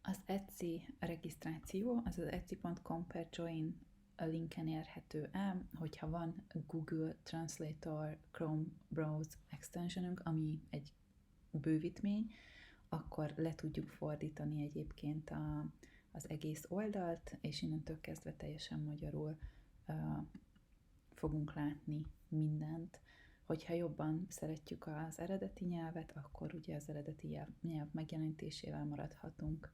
Az Etsy regisztráció, az etsy.com/join a linken érhető el, hogyha van Google Translator Chrome Browse extensionünk, ami egy bővítmény, akkor le tudjuk fordítani egyébként az egész oldalt, és innentől kezdve teljesen magyarul fogunk látni mindent. Hogyha jobban szeretjük az eredeti nyelvet, akkor ugye az eredeti nyelv megjelenítésével maradhatunk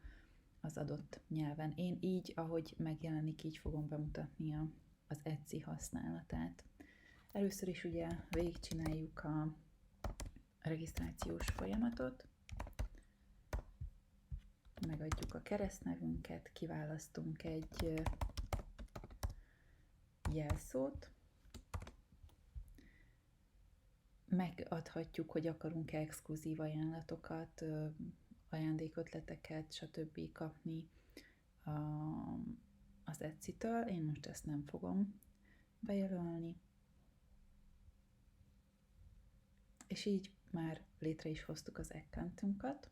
az adott nyelven. Én így, ahogy megjelenik, így fogom bemutatni az Etsy használatát. Először is ugye végigcsináljuk a regisztrációs folyamatot, megadjuk a keresztnevünket, kiválasztunk egy jelszót, megadhatjuk, hogy akarunk-e exkluzív ajánlatokat, ajándékötleteket, stb. Kapni az Etsy-től. Én most ezt nem fogom bejelölni. És így már létre is hoztuk az accountunkat.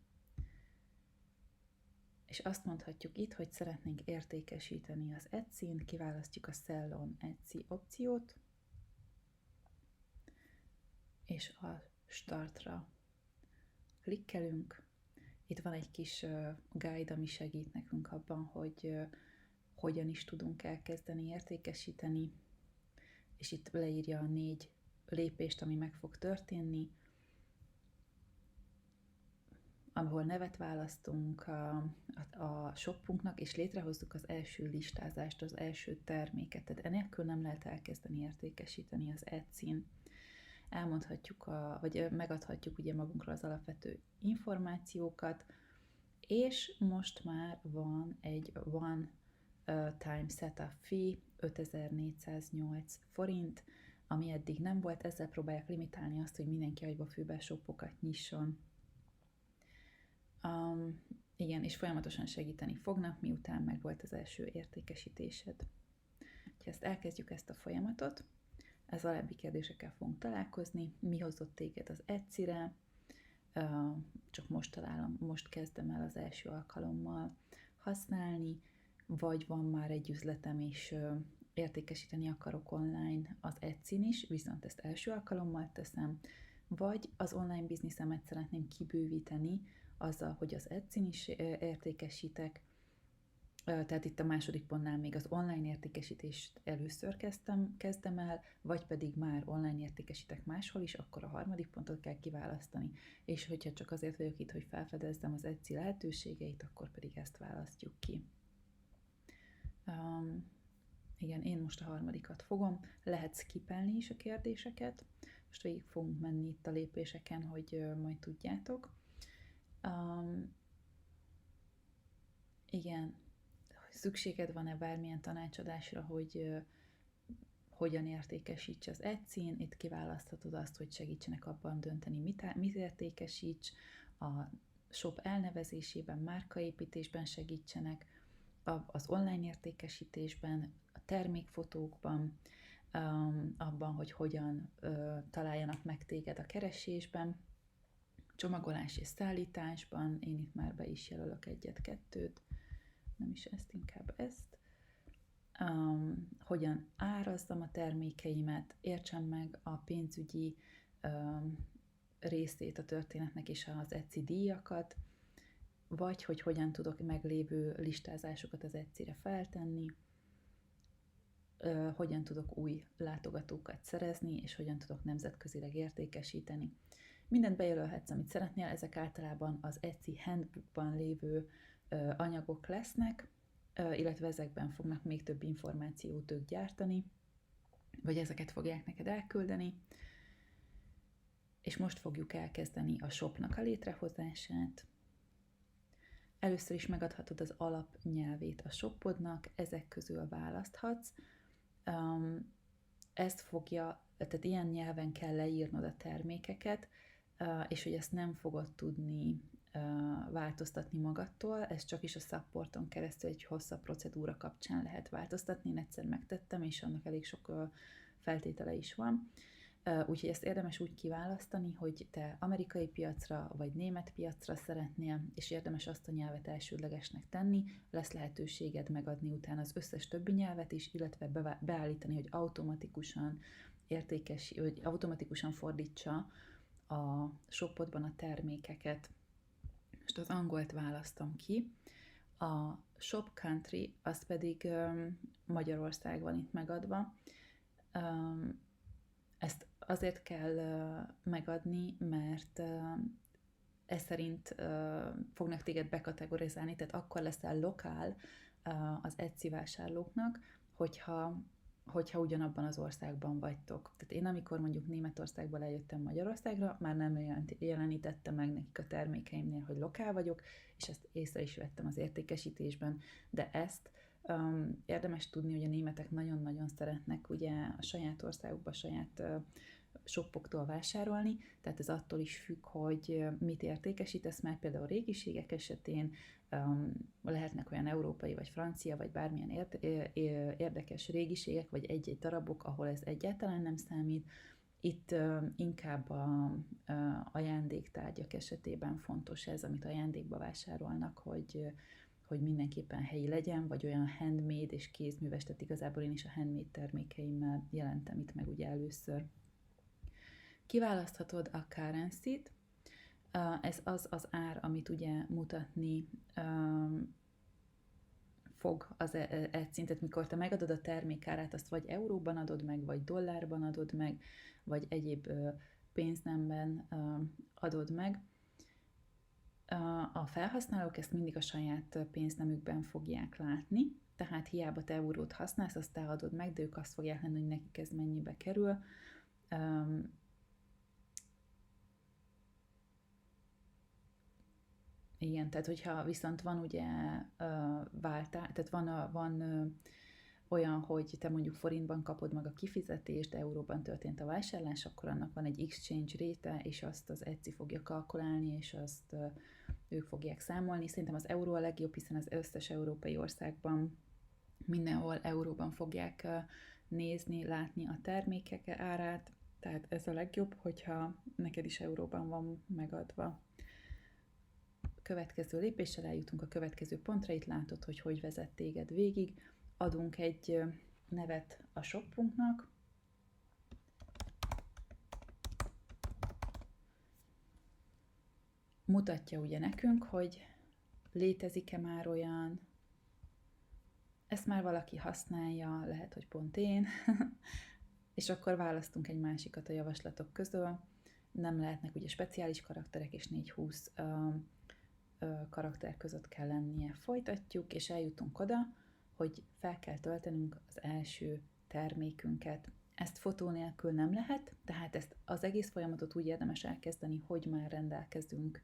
És azt mondhatjuk itt, hogy szeretnénk értékesíteni az Etsy-n, kiválasztjuk a Sell on Etsy opciót, és a startra klikkelünk. Itt van egy kis guide, ami segít nekünk abban, hogy hogyan is tudunk elkezdeni értékesíteni, és itt leírja a 4 lépést, ami meg fog történni, ahol nevet választunk a shopunknak, és létrehozzuk az első listázást, az első terméket. Tehát enélkül nem lehet elkezdeni értékesíteni az Etsy-n. Elmondhatjuk, vagy megadhatjuk ugye magunkra az alapvető információkat, és most már van egy one time setup fee, 5408 forint, ami eddig nem volt, ezzel próbálják limitálni azt, hogy mindenki agyba-főbe shopokat nyisson. Igen, és folyamatosan segíteni fognak, miután meg volt az első értékesítésed. Ha elkezdjük ezt a folyamatot, ez alábbi kérdésekkel fogunk találkozni. Mi hozott téged az Etsy-re? Csak most kezdem el az első alkalommal használni, vagy van már egy üzletem, és értékesíteni akarok online az Etsy-n is, viszont ezt első alkalommal teszem, vagy az online bizniszemet szeretném kibővíteni azzal, hogy az Etsy-n is értékesítek, tehát itt a második pontnál még az online értékesítést először kezdem el, vagy pedig már online értékesítek máshol is, akkor a harmadik pontot kell kiválasztani, és hogyha csak azért vagyok itt, hogy felfedezzem az Etsy lehetőségeit, akkor pedig ezt választjuk ki. Igen, én most a harmadikat fogom, lehet skippelni is a kérdéseket, most végig fogunk menni itt a lépéseken, hogy majd tudjátok. Igen, szükséged van-e bármilyen tanácsadásra, hogy hogyan értékesíts az Etsy-n, itt kiválaszthatod azt, hogy segítsenek abban dönteni, mit értékesíts, a shop elnevezésében, márkaépítésben segítsenek, az online értékesítésben, a termékfotókban, abban, hogy hogyan találjanak meg téged a keresésben, csomagolás és szállításban, én itt már be is jelölök egyet-kettőt, nem is ezt, inkább ezt. Hogyan árazzam a termékeimet, értsem meg a pénzügyi részét a történetnek és az Etsy díjakat, vagy hogy hogyan tudok meglévő listázásokat az Etsy-re feltenni, hogyan tudok új látogatókat szerezni, és hogyan tudok nemzetközileg értékesíteni. Mindent bejelölhetsz, amit szeretnél, ezek általában az Etsy Handbookban lévő anyagok lesznek, illetve ezekben fognak még több információt ők gyártani, vagy ezeket fogják neked elküldeni. És most fogjuk elkezdeni a shopnak a létrehozását. Először is megadhatod az alapnyelvét a shopodnak, ezek közül választhatsz. Ezt fogja, tehát ilyen nyelven kell leírnod a termékeket, és hogy ezt nem fogod tudni változtatni magadtól, ez csak is a supporton keresztül egy hosszabb procedúra kapcsán lehet változtatni, én egyszer megtettem, és annak elég sok feltétele is van. Úgyhogy ezt érdemes úgy kiválasztani, hogy te amerikai piacra vagy német piacra szeretnél, és érdemes azt a nyelvet elsődlegesnek tenni, lesz lehetőséged megadni utána az összes többi nyelvet is, illetve beállítani, hogy automatikusan fordítsa a shopodban a termékeket. Most az angolt választom ki. A shop country, az pedig Magyarország van itt megadva. Ezt azért kell megadni, mert ez szerint fognak téged bekategorizálni, tehát akkor leszel lokál az Etsy vásárlóknak, hogyha ugyanabban az országban vagytok. Tehát én amikor mondjuk Németországból eljöttem Magyarországra, már nem jelenítettem meg nekik a termékeimnél, hogy lokál vagyok, és ezt észre is vettem az értékesítésben, de ezt érdemes tudni, hogy a németek nagyon-nagyon szeretnek ugye a saját országukba, a saját shoppoktól vásárolni, tehát ez attól is függ, hogy mit értékesítesz, mert például régiségek esetén lehetnek olyan európai, vagy francia, vagy bármilyen érdekes régiségek, vagy egy-egy darabok, ahol ez egyáltalán nem számít. Itt inkább a ajándéktárgyak esetében fontos ez, amit ajándékba vásárolnak, hogy mindenképpen helyi legyen, vagy olyan handmade és kézműves, tehát igazából én is a handmade termékeimmel jelentem itt meg ugye először. Kiválaszthatod a currency-t, ez az ár, amit ugye mutatni fog az Etsy, tehát mikor te megadod a termékárát, azt vagy euróban adod meg, vagy dollárban adod meg, vagy egyéb pénznemben adod meg. A felhasználók ezt mindig a saját pénznemükben fogják látni, tehát hiába te eurót használsz, azt te adod meg, de ők azt fogják lenni, hogy nekik ez mennyibe kerül. Igen, tehát hogyha viszont van ugye tehát van olyan, hogy te mondjuk forintban kapod meg a kifizetést, de euróban történt a vásárlás, akkor annak van egy exchange réte, és azt az Etsy fogja kalkulálni, és azt ők fogják számolni. Szerintem az euró a legjobb, hiszen az összes európai országban mindenhol euróban fogják nézni, látni a termékek árát, tehát ez a legjobb, hogyha neked is euróban van megadva. Következő lépéssel eljutunk a következő pontra, itt látod, hogy vezet téged végig. Adunk egy nevet a shoppunknak. Mutatja ugye nekünk, hogy létezik-e már olyan, ezt már valaki használja, lehet, hogy pont én, és akkor választunk egy másikat a javaslatok közül. Nem lehetnek ugye speciális karakterek, és 420 karakter között kell lennie. Folytatjuk, és eljutunk oda, hogy fel kell töltenünk az első termékünket. Ezt fotó nélkül nem lehet, tehát ezt az egész folyamatot úgy érdemes elkezdeni, hogy már rendelkezünk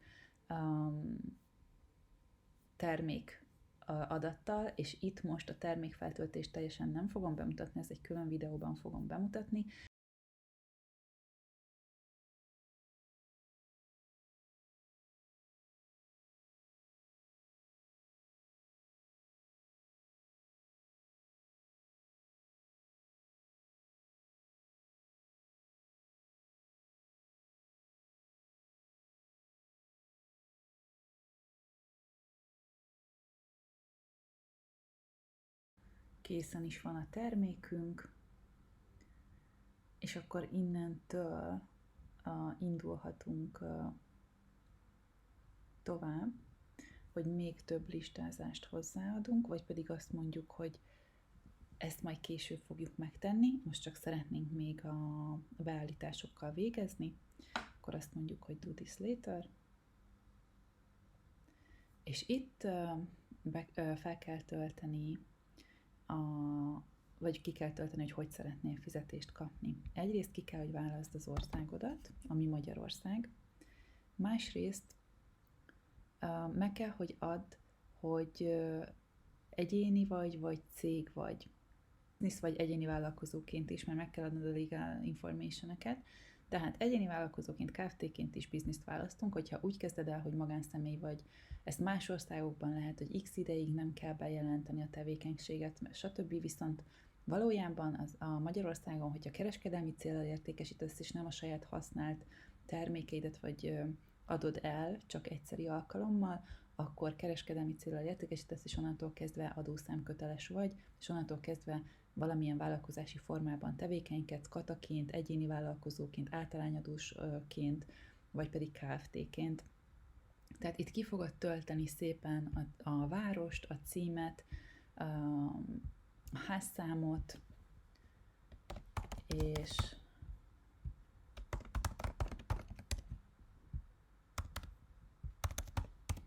termék adattal, és itt most a termékfeltöltést teljesen nem fogom bemutatni, ezt egy külön videóban fogom bemutatni. Készen is van a termékünk, és akkor innentől indulhatunk tovább, hogy még több listázást hozzáadunk, vagy pedig azt mondjuk, hogy ezt majd később fogjuk megtenni, most csak szeretnénk még a beállításokkal végezni, akkor azt mondjuk, hogy do this later, és itt fel kell tölteni vagy ki kell tölteni, hogy szeretnél fizetést kapni. Egyrészt ki kell, hogy válaszd az országodat, ami Magyarország. Másrészt meg kell, hogy add, hogy egyéni vagy cég vagy. Vagy egyéni vállalkozóként is, mert meg kell adnod a legal information-eket. Tehát egyéni vállalkozóként, Kft-ként is bizniszt választunk, hogyha úgy kezded el, hogy magánszemély vagy, ezt más országokban lehet, hogy x ideig nem kell bejelenteni a tevékenységet, stb. Viszont Valójában a Magyarországon, hogyha kereskedelmi céllal értékesítesz, és nem a saját használt termékeidet vagy adod el csak egyszeri alkalommal, akkor kereskedelmi céllal értékesítesz, és onnantól kezdve adószámköteles vagy, és onnantól kezdve valamilyen vállalkozási formában tevékenykedsz, kataként, egyéni vállalkozóként, általányadósként, vagy pedig Kft-ként. Tehát itt ki fogod tölteni szépen a várost, a címet, a házszámot, és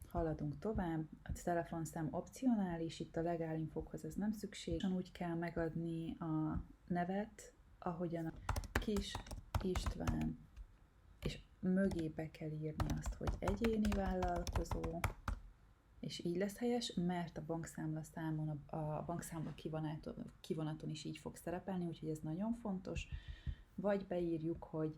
haladunk tovább. A telefonszám opcionális, itt a legálinfokhoz ez nem szükség. Úgy kell megadni a nevet, ahogyan a Kis István, és mögébe kell írni azt, hogy egyéni vállalkozó, és így lesz helyes, mert a bankszámla számon, a bankszámla kivonaton is így fog szerepelni, úgyhogy ez nagyon fontos. Vagy beírjuk, hogy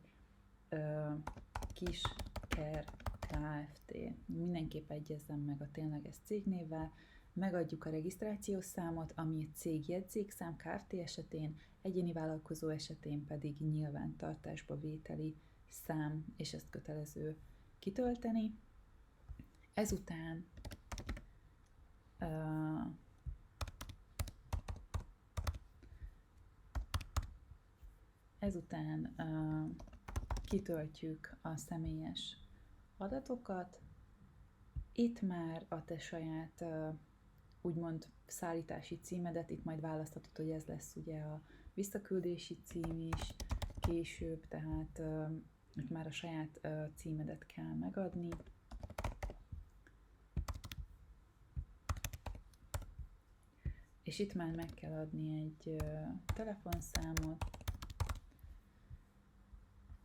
Kisker Kft. Mindenképp egyezzen meg a tényleges cégnévvel, megadjuk a regisztrációs számot, ami egy cég jegyzékszám Kft. Esetén, egyéni vállalkozó esetén pedig nyilvántartásba vételi szám, és ezt kötelező kitölteni. Ezután kitöltjük a személyes adatokat. Itt már a te saját úgymond szállítási címedet, itt majd választhatod, hogy ez lesz ugye a visszaküldési cím is később, tehát itt már a saját címedet kell megadni. És itt már meg kell adni egy telefonszámot,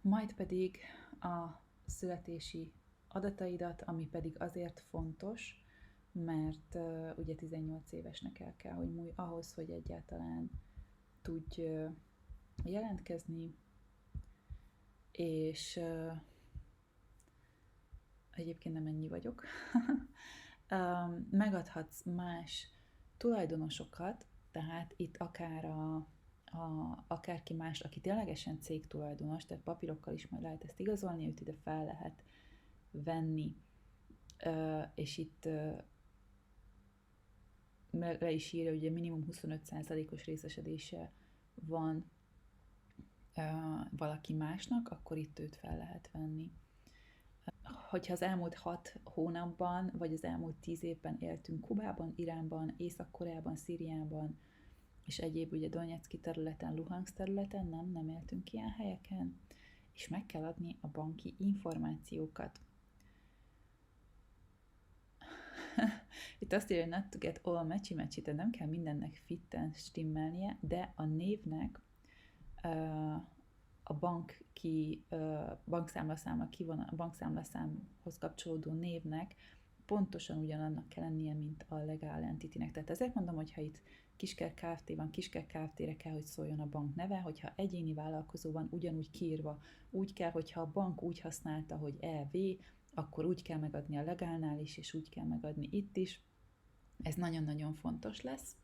majd pedig a születési adataidat, ami pedig azért fontos, mert ugye 18 évesnek el kell, hogy múlj ahhoz, hogy egyáltalán tudj jelentkezni, és egyébként nem ennyi vagyok. Megadhatsz más tulajdonosokat, tehát itt akár akárki más, aki ténylegesen cégtulajdonos, tehát papírokkal is majd lehet ezt igazolni, őt ide fel lehet venni, és itt le is írja, hogy minimum 25%-os részesedése van valaki másnak, akkor itt őt fel lehet venni. Hogyha az elmúlt 6 hónapban, vagy az elmúlt 10 évben éltünk Kubában, Iránban, Észak-Koreában, Szíriában, és egyéb ugye Donetszki területen, Luhanszk területen, nem éltünk ilyen helyeken, és meg kell adni a banki információkat. Itt azt írja, hogy not to get all matchy-matchy, tehát nem kell mindennek fitten stimmelnie, de a névnek a bankszámlaszámhoz kapcsolódó névnek pontosan ugyanannak kell lennie, mint a legal entity-nek. Tehát ezért mondom, hogy ha itt Kisker Kft. Van, Kisker Kft.-re kell, hogy szóljon a bank neve, hogyha egyéni vállalkozó van, ugyanúgy kiírva, úgy kell, hogyha a bank úgy használta, hogy EV, akkor úgy kell megadni a legálnál is, és úgy kell megadni itt is. Ez nagyon-nagyon fontos lesz.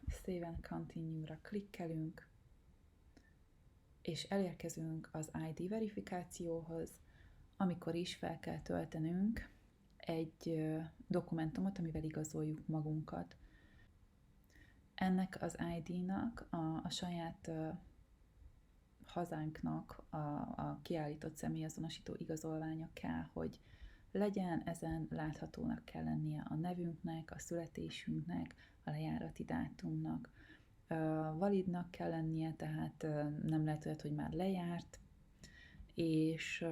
Save and Continue-ra klikkelünk, és elérkezünk az ID verifikációhoz, amikor is fel kell töltenünk egy dokumentumot, amivel igazoljuk magunkat. Ennek az ID-nak a saját hazánknak a kiállított személyazonosító igazolványa kell, hogy legyen, ezen láthatónak kell lennie a nevünknek, a születésünknek, a lejárati dátumnak. Validnak kell lennie, tehát nem lehet olyat, hogy már lejárt, és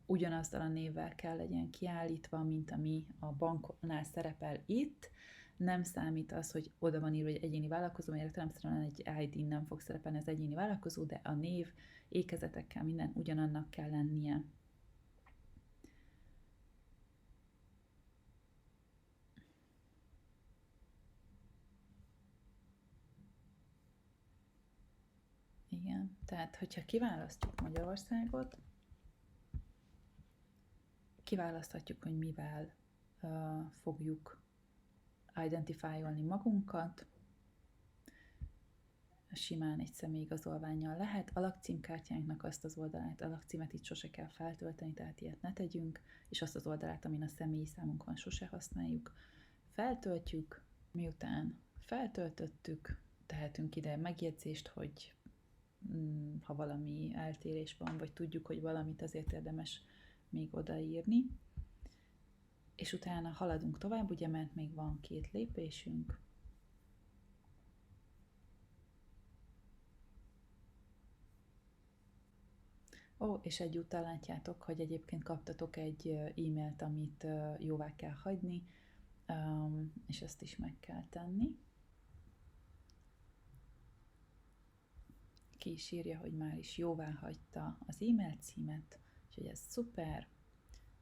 ugyanazzal a névvel kell legyen kiállítva, mint ami a banknál szerepel itt. Nem számít az, hogy oda van írva, hogy egyéni vállalkozó, mert értelemszerűen egy ID nem fog szerepelni az egyéni vállalkozó, de a név, ékezetekkel minden ugyanannak kell lennie. Igen, tehát hogyha kiválasztjuk Magyarországot, kiválaszthatjuk, hogy mivel fogjuk identifájolni magunkat, simán egy személyigazolvánnyal lehet. A lakcímkártyánknak azt az oldalát, a lakcímet itt sose kell feltölteni, tehát ilyet ne tegyünk, és azt az oldalát, amin a személyi számunk van, sose használjuk. Feltöltjük, miután feltöltöttük, tehetünk ide megjegyzést, hogy ha valami eltérés van, vagy tudjuk, hogy valamit azért érdemes még odaírni. És utána haladunk tovább, ugye, mert még van 2 lépésünk. És egyúttal látjátok, hogy egyébként kaptatok egy e-mailt, amit jóvá kell hagyni, és ezt is meg kell tenni. Ki is írja, hogy már is jóvá hagyta az e-mail címet, úgyhogy ez szuper.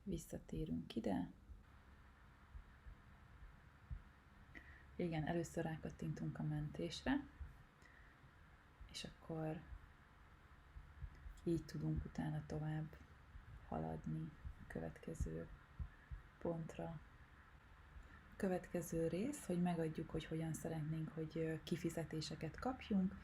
Visszatérünk ide. Igen, először rákattintunk a mentésre, és akkor így tudunk utána tovább haladni a következő pontra. A következő rész, hogy megadjuk, hogy hogyan szeretnénk, hogy kifizetéseket kapjunk.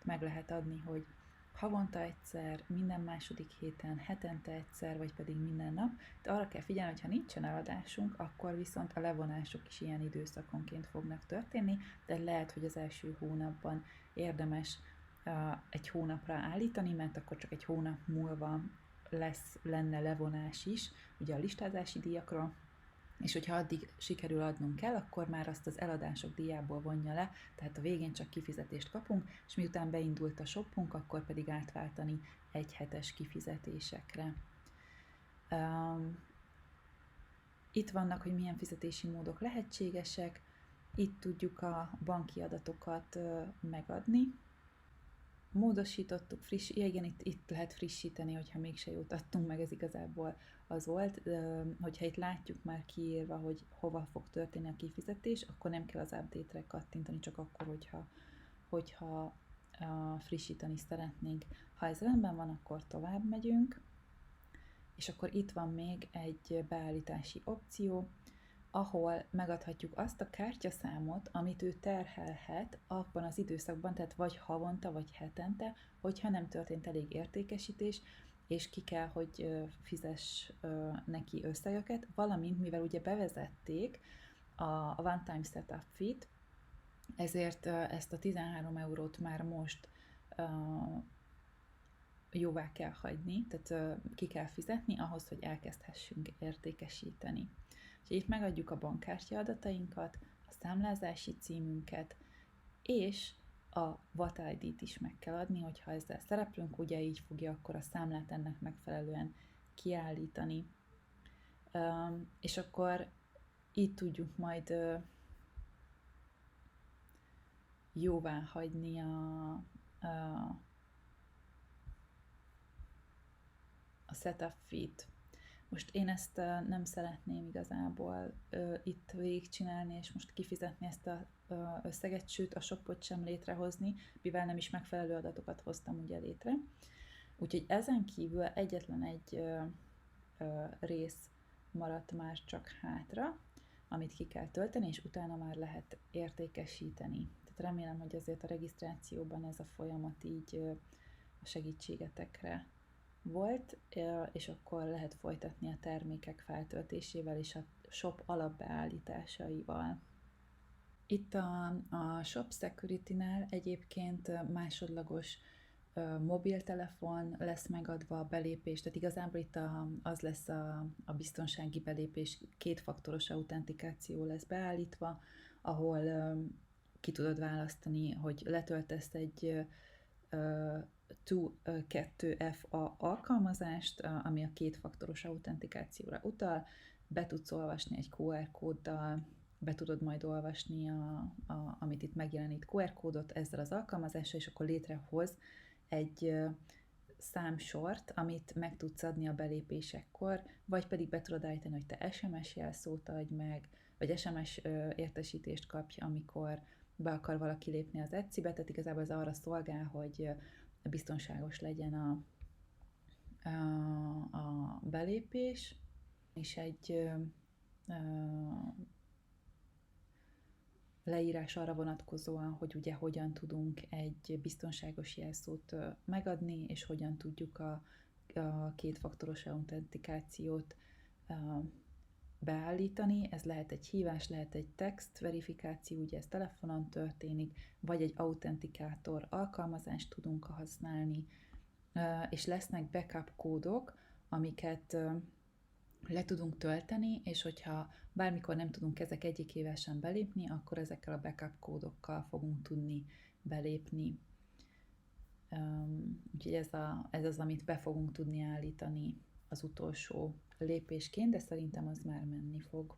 Meg lehet adni, hogy havonta egyszer, minden második héten, hetente egyszer, vagy pedig minden nap. De arra kell figyelni, hogy ha nincsen eladásunk, akkor viszont a levonások is ilyen időszakonként fognak történni, de lehet, hogy az első hónapban érdemes egy hónapra állítani, mert akkor csak egy hónap múlva lenne levonás is, ugye a listázási díjakról, és hogyha addig sikerül adnunk el, akkor már azt az eladások díjából vonja le, tehát a végén csak kifizetést kapunk, és miután beindult a shopunk, akkor pedig átváltani egyhetes kifizetésekre. Itt vannak, hogy milyen fizetési módok lehetségesek, itt tudjuk a banki adatokat megadni, módosítottuk, igen, itt lehet frissíteni, hogyha mégse jutottunk meg, ez igazából az volt, hogyha itt látjuk már kiírva, hogy hova fog történni a kifizetés, akkor nem kell az update-re kattintani, csak akkor, hogyha frissíteni szeretnénk. Ha ez rendben van, akkor tovább megyünk, és akkor itt van még egy beállítási opció, ahol megadhatjuk azt a kártyaszámot, amit ő terhelhet abban az időszakban, tehát vagy havonta, vagy hetente, hogyha nem történt elég értékesítés, és ki kell, hogy fizess neki összegeket, valamint mivel ugye bevezették a one-time setup fee-t, ezért ezt a 13 eurót már most jóvá kell hagyni, tehát ki kell fizetni ahhoz, hogy elkezdhessünk értékesíteni. Úgyhogy itt megadjuk a bankkártya adatainkat, a számlázási címünket, és a VAT ID-t is meg kell adni, hogyha ezzel szereplünk, ugye így fogja akkor a számlát ennek megfelelően kiállítani. És akkor így tudjuk majd jóvá hagyni a setup fee-t. Most én ezt nem szeretném igazából itt végigcsinálni, és most kifizetni ezt az összeget, sőt a shopot sem létrehozni, mivel nem is megfelelő adatokat hoztam ugye létre. Úgyhogy ezen kívül egyetlen egy rész maradt már csak hátra, amit ki kell tölteni, és utána már lehet értékesíteni. Tehát remélem, hogy azért a regisztrációban ez a folyamat így a segítségetekre volt, és akkor lehet folytatni a termékek feltöltésével és a shop alapbeállításaival. Itt a Shop Security-nál egyébként másodlagos mobiltelefon lesz megadva a belépés, tehát igazából itt az lesz a biztonsági belépés, kétfaktoros autentikáció lesz beállítva, ahol ki tudod választani, hogy letöltesz egy 2FA alkalmazást, ami a kétfaktoros autentikációra utal, be tudsz olvasni egy QR kóddal, be tudod majd olvasni, amit itt megjelenít QR kódot ezzel az alkalmazással, és akkor létrehoz egy számsort, amit meg tudsz adni a belépésekkor, vagy pedig be tudod állítani, hogy te SMS jelszót adj meg, vagy SMS értesítést kapj, amikor be akar valaki lépni az Etsy-be, tehát igazából ez arra szolgál, hogy biztonságos legyen a belépés, és egy leírás arra vonatkozóan, hogy ugye hogyan tudunk egy biztonságos jelszót megadni, és hogyan tudjuk a kétfaktoros autentikációt beállítani. Ez lehet egy hívás, lehet egy text verifikáció, ugye ez telefonon történik, vagy egy autentikátor alkalmazást tudunk használni, és lesznek backup kódok, amiket le tudunk tölteni, és hogyha bármikor nem tudunk ezek egyikével sem belépni, akkor ezekkel a backup kódokkal fogunk tudni belépni. Úgyhogy ez az, amit be fogunk tudni állítani az utolsó lépésként, de szerintem az már menni fog.